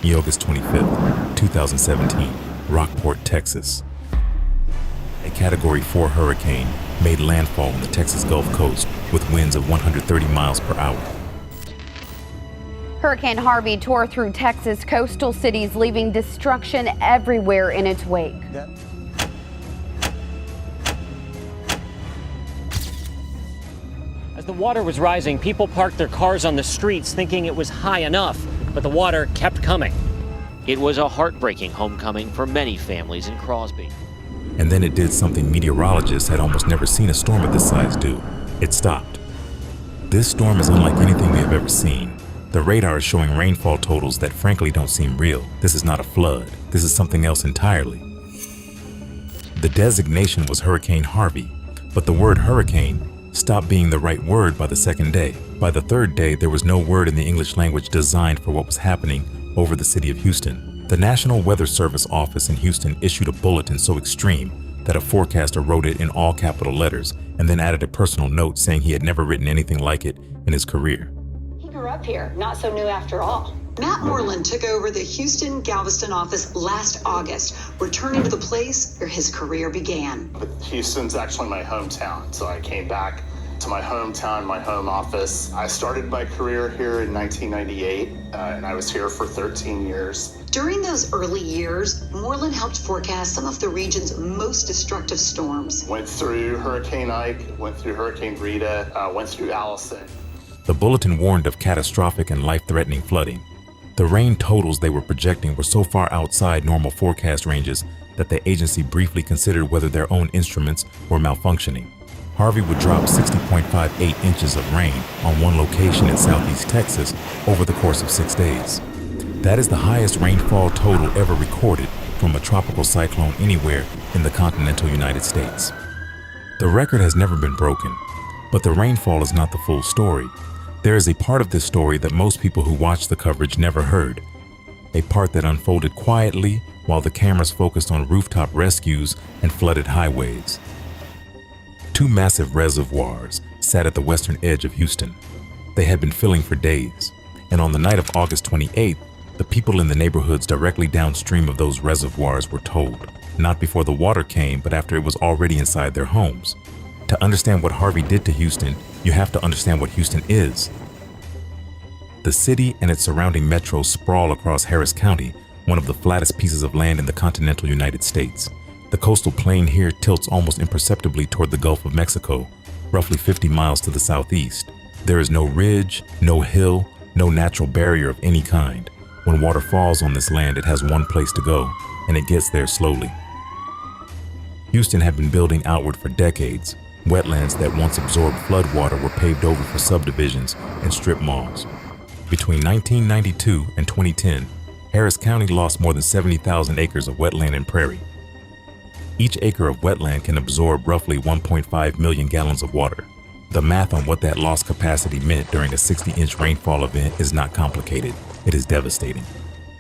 August 25th, 2017, Rockport, Texas. A Category 4 hurricane made landfall on the Texas Gulf Coast with winds of 130 miles per hour. Hurricane Harvey tore through Texas coastal cities, leaving destruction everywhere in its wake. As the water was rising, people parked their cars on the streets thinking it was high enough, but the water kept coming. It was a heartbreaking homecoming for many families in Crosby. And then it did something meteorologists had almost never seen a storm of this size do. It stopped. This storm is unlike anything we have ever seen. The radar is showing rainfall totals that frankly don't seem real. This is not a flood. This is something else entirely. The designation was Hurricane Harvey, but the word hurricane stopped being the right word by the second day. By the third day, there was no word in the English language designed for what was happening over the city of Houston. The National Weather Service office in Houston issued a bulletin so extreme that a forecaster wrote it in all capital letters and then added a personal note saying he had never written anything like it in his career. Grew up here, not so new after all. Matt Moreland took over the Houston Galveston office last August, returning to the place where his career began. But Houston's actually my hometown, so I came back to my hometown, my home office. I started my career here in 1998, and I was here for 13 years. During those early years, Moreland helped forecast some of the region's most destructive storms. Went through Hurricane Ike, went through Hurricane Rita, went through Allison. The bulletin warned of catastrophic and life-threatening flooding. The rain totals they were projecting were so far outside normal forecast ranges that the agency briefly considered whether their own instruments were malfunctioning. Harvey would drop 60.58 inches of rain on one location in southeast Texas over the course of 6 days. That is the highest rainfall total ever recorded from a tropical cyclone anywhere in the continental United States. The record has never been broken, but the rainfall is not the full story. There is a part of this story that most people who watched the coverage never heard, a part that unfolded quietly while the cameras focused on rooftop rescues and flooded highways. Two massive reservoirs sat at the western edge of Houston. They had been filling for days, and on the night of August 28th, the people in the neighborhoods directly downstream of those reservoirs were told, not before the water came, but after it was already inside their homes. To understand what Harvey did to Houston, you have to understand what Houston is. The city and its surrounding metros sprawl across Harris County, one of the flattest pieces of land in the continental United States. The coastal plain here tilts almost imperceptibly toward the Gulf of Mexico, roughly 50 miles to the southeast. There is no ridge, no hill, no natural barrier of any kind. When water falls on this land, it has one place to go, and it gets there slowly. Houston had been building outward for decades. Wetlands that once absorbed floodwater were paved over for subdivisions and strip malls. Between 1992 and 2010, Harris County lost more than 70,000 acres of wetland and prairie. Each acre of wetland can absorb roughly 1.5 million gallons of water. The math on what that lost capacity meant during a 60-inch rainfall event is not complicated. It is devastating.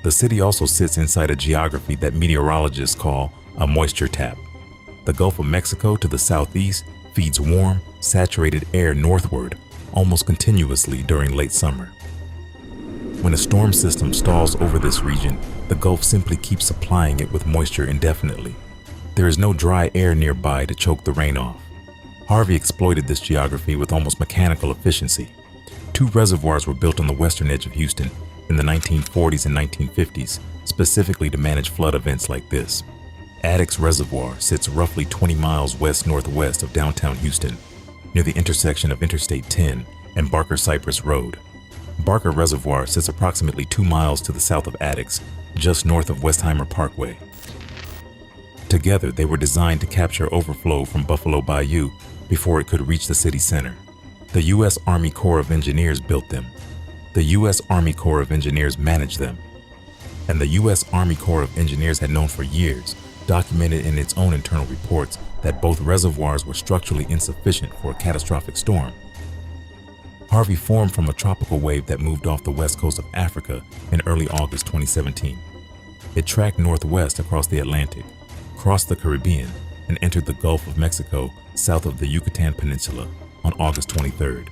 The city also sits inside a geography that meteorologists call a moisture tap. The Gulf of Mexico to the southeast feeds warm, saturated air northward almost continuously during late summer. When a storm system stalls over this region, the Gulf simply keeps supplying it with moisture indefinitely. There is no dry air nearby to choke the rain off. Harvey exploited this geography with almost mechanical efficiency. Two reservoirs were built on the western edge of Houston in the 1940s and 1950s, specifically to manage flood events like this. Addicks Reservoir sits roughly 20 miles west-northwest of downtown Houston, near the intersection of Interstate 10 and Barker-Cypress Road. Barker Reservoir sits approximately 2 miles to the south of Addicks, just north of Westheimer Parkway. Together, they were designed to capture overflow from Buffalo Bayou before it could reach the city center. The U.S. Army Corps of Engineers built them. The U.S. Army Corps of Engineers managed them. And the U.S. Army Corps of Engineers had known for years, documented in its own internal reports, that both reservoirs were structurally insufficient for a catastrophic storm. Harvey formed from a tropical wave that moved off the west coast of Africa in early August 2017. It tracked northwest across the Atlantic, crossed the Caribbean, and entered the Gulf of Mexico south of the Yucatan Peninsula on August 23rd.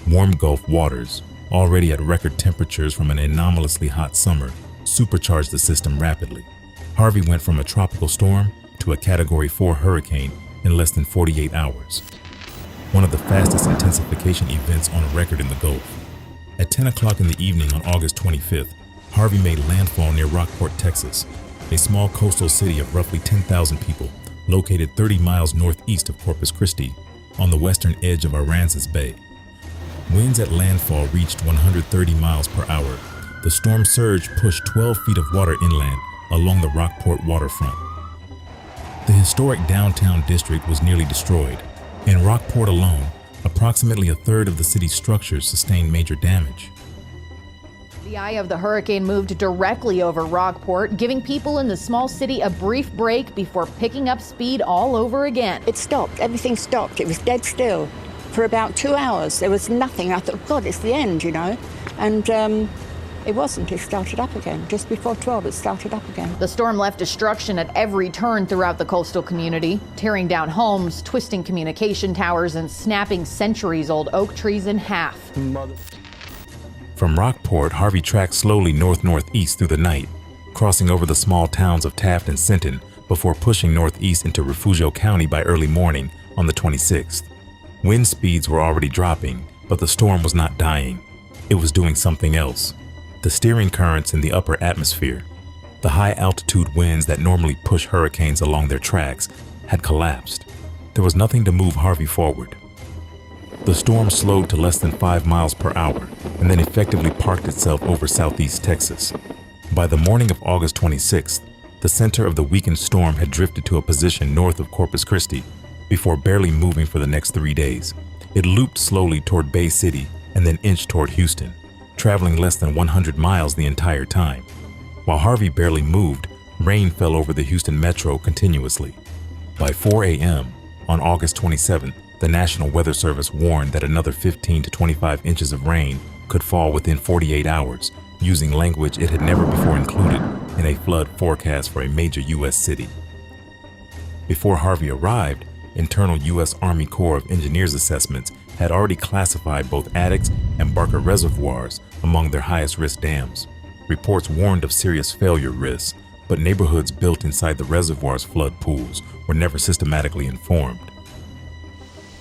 Warm Gulf waters, already at record temperatures from an anomalously hot summer, supercharged the system rapidly. Harvey went from a tropical storm to a Category 4 hurricane in less than 48 hours. One of the fastest intensification events on record in the Gulf. At 10 o'clock in the evening on August 25th, Harvey made landfall near Rockport, Texas, a small coastal city of roughly 10,000 people located 30 miles northeast of Corpus Christi on the western edge of Aransas Bay. Winds at landfall reached 130 miles per hour. The storm surge pushed 12 feet of water inland along the Rockport waterfront. The historic downtown district was nearly destroyed. In Rockport alone, approximately a third of the city's structures sustained major damage. The eye of the hurricane moved directly over Rockport, giving people in the small city a brief break before picking up speed all over again. It stopped. Everything stopped. It was dead still for about 2 hours. There was nothing. I thought, God, it's the end, you know. And it wasn't. It started up again. Just before 12, it started up again. The storm left destruction at every turn throughout the coastal community, tearing down homes, twisting communication towers, and snapping centuries-old oak trees in half. From Rockport, Harvey tracked slowly north-northeast through the night, crossing over the small towns of Taft and Sinton before pushing northeast into Refugio County by early morning on the 26th. Wind speeds were already dropping, but the storm was not dying. It was doing something else. The steering currents in the upper atmosphere, the high-altitude winds that normally push hurricanes along their tracks, had collapsed. There was nothing to move Harvey forward. The storm slowed to less than 5 miles per hour and then effectively parked itself over southeast Texas. By the morning of August 26th, the center of the weakened storm had drifted to a position north of Corpus Christi before barely moving for the next 3 days. It looped slowly toward Bay City and then inched toward Houston, traveling less than 100 miles the entire time. While Harvey barely moved, rain fell over the Houston metro continuously. By 4 a.m. on August 27th, the National Weather Service warned that another 15 to 25 inches of rain could fall within 48 hours, using language it had never before included in a flood forecast for a major U.S. city. Before Harvey arrived, internal U.S. Army Corps of Engineers assessments had already classified both Addicks and Barker reservoirs among their highest risk dams. Reports warned of serious failure risks, but neighborhoods built inside the reservoir's flood pools were never systematically informed.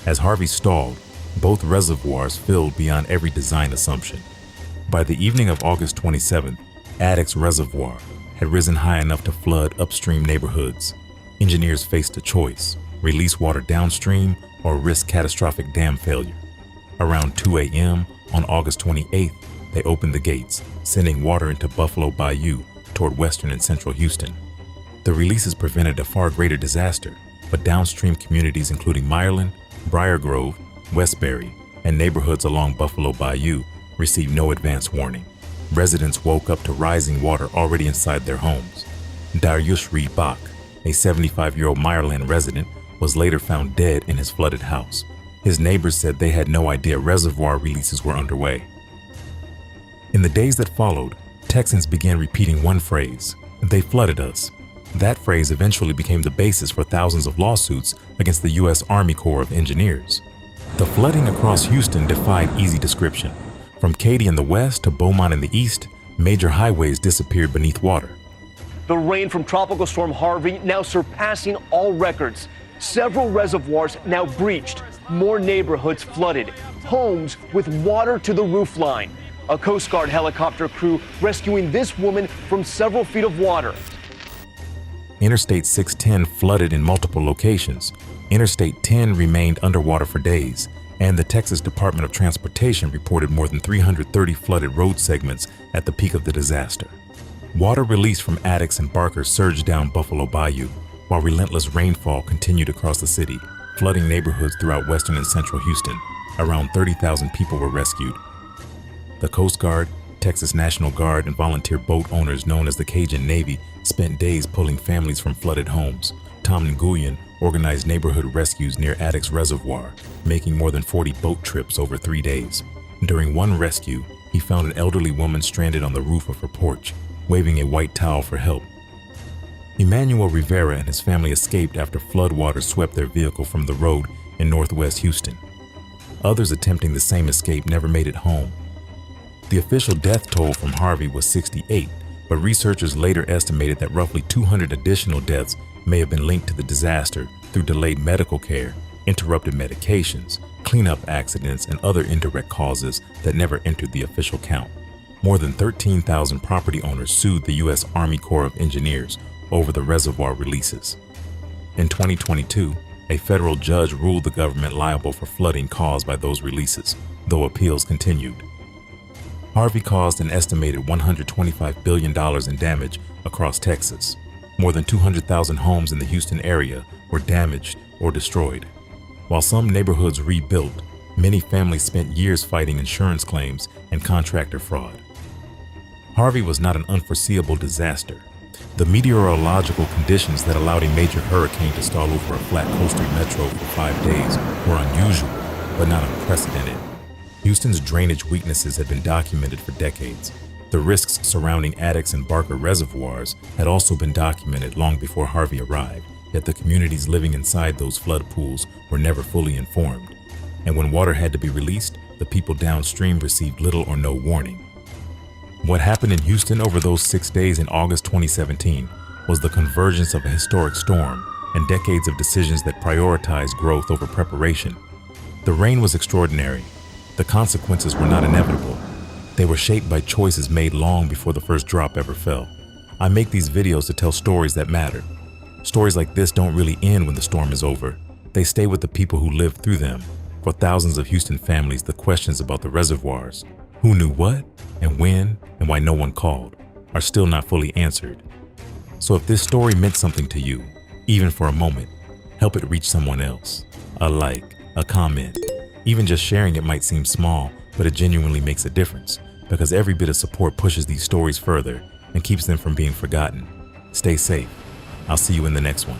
As Harvey stalled, both reservoirs filled beyond every design assumption. By the evening of August 27th, Addicks Reservoir had risen high enough to flood upstream neighborhoods. Engineers faced a choice: release water downstream or risk catastrophic dam failure. Around 2 a.m. on August 28th, they opened the gates, sending water into Buffalo Bayou toward western and central Houston. The releases prevented a far greater disaster, but downstream communities including Meyerland, Briar Grove, Westbury, and neighborhoods along Buffalo Bayou received no advance warning. Residents woke up to rising water already inside their homes. Darius Reed Bach, a 75-year-old Meyerland resident, was later found dead in his flooded house. His neighbors said they had no idea reservoir releases were underway. In the days that followed, Texans began repeating one phrase: "They flooded us." That phrase eventually became the basis for thousands of lawsuits against the U.S. Army Corps of Engineers. The flooding across Houston defied easy description. From Katy in the west to Beaumont in the east, major highways disappeared beneath water. The rain from Tropical Storm Harvey now surpassing all records. Several reservoirs now breached, more neighborhoods flooded, homes with water to the roof line. A Coast Guard helicopter crew rescuing this woman from several feet of water. Interstate 610 flooded in multiple locations. Interstate 10 remained underwater for days, and the Texas Department of Transportation reported more than 330 flooded road segments at the peak of the disaster. Water released from Addicks and Barker surged down Buffalo Bayou, while relentless rainfall continued across the city, flooding neighborhoods throughout western and central Houston. Around 30,000 people were rescued. The Coast Guard, Texas National Guard, and volunteer boat owners known as the Cajun Navy spent days pulling families from flooded homes. Tom Nguyen organized neighborhood rescues near Addicks Reservoir, making more than 40 boat trips over 3 days. During one rescue, he found an elderly woman stranded on the roof of her porch, waving a white towel for help. Emmanuel Rivera and his family escaped after floodwaters swept their vehicle from the road in northwest Houston. Others attempting the same escape never made it home. The official death toll from Harvey was 68, but researchers later estimated that roughly 200 additional deaths may have been linked to the disaster through delayed medical care, interrupted medications, cleanup accidents, and other indirect causes that never entered the official count. More than 13,000 property owners sued the U.S. Army Corps of Engineers over the reservoir releases. In 2022, a federal judge ruled the government liable for flooding caused by those releases, though appeals continued. Harvey caused an estimated $125 billion in damage across Texas. More than 200,000 homes in the Houston area were damaged or destroyed. While some neighborhoods rebuilt, many families spent years fighting insurance claims and contractor fraud. Harvey was not an unforeseeable disaster. The meteorological conditions that allowed a major hurricane to stall over a flat coastal metro for 5 days were unusual, but not unprecedented. Houston's drainage weaknesses had been documented for decades. The risks surrounding Addicks and Barker reservoirs had also been documented long before Harvey arrived, yet the communities living inside those flood pools were never fully informed. And when water had to be released, the people downstream received little or no warning. What happened in Houston over those 6 days in August 2017 was the convergence of a historic storm and decades of decisions that prioritized growth over preparation. The rain was extraordinary. The consequences were not inevitable. They were shaped by choices made long before the first drop ever fell. I make these videos to tell stories that matter. Stories like this don't really end when the storm is over. They stay with the people who lived through them. For thousands of Houston families, the questions about the reservoirs, who knew what, and when, and why no one called, are still not fully answered. So if this story meant something to you, even for a moment, help it reach someone else. A like, a comment, even just sharing it might seem small, but it genuinely makes a difference, because every bit of support pushes these stories further and keeps them from being forgotten. Stay safe. I'll see you in the next one.